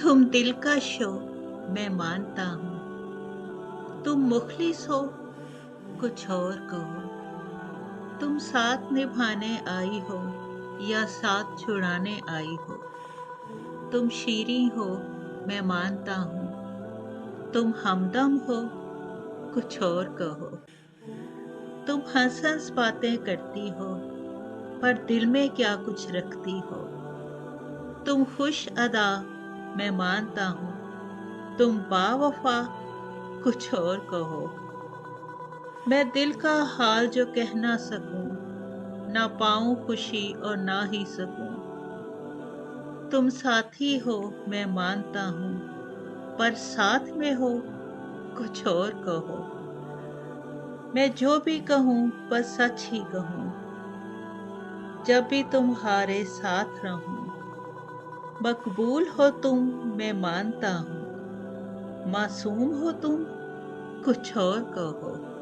तुम दिलकश हो, मैं मानता हूँ। तुम मुखलिस हो, कुछ और कहो। तुम साथ निभाने आई हो या साथ छुड़ाने आई हो। तुम शीरीं हो, मैं मानता हूँ। तुम हमदम हो, कुछ और कहो। तुम हंस-हंस बातें करती हो, पर दिल में क्या कुछ रखती हो। तुम खुश अदा, मैं मानता हूँ। तुम बावफा, कुछ और कहो। मैं दिल का हाल जो कह ना सकूं, ना पाऊं खुशी और ना ही सकूं। तुम साथी हो, मैं मानता हूँ, पर साथ में हो, कुछ और कहो। मैं जो भी कहूँ बस सच ही कहूँ, जब भी तुम्हारे साथ रहूं। मकबूल हो तुम, मैं मानता हूँ। मासूम हो तुम, कुछ और कहो।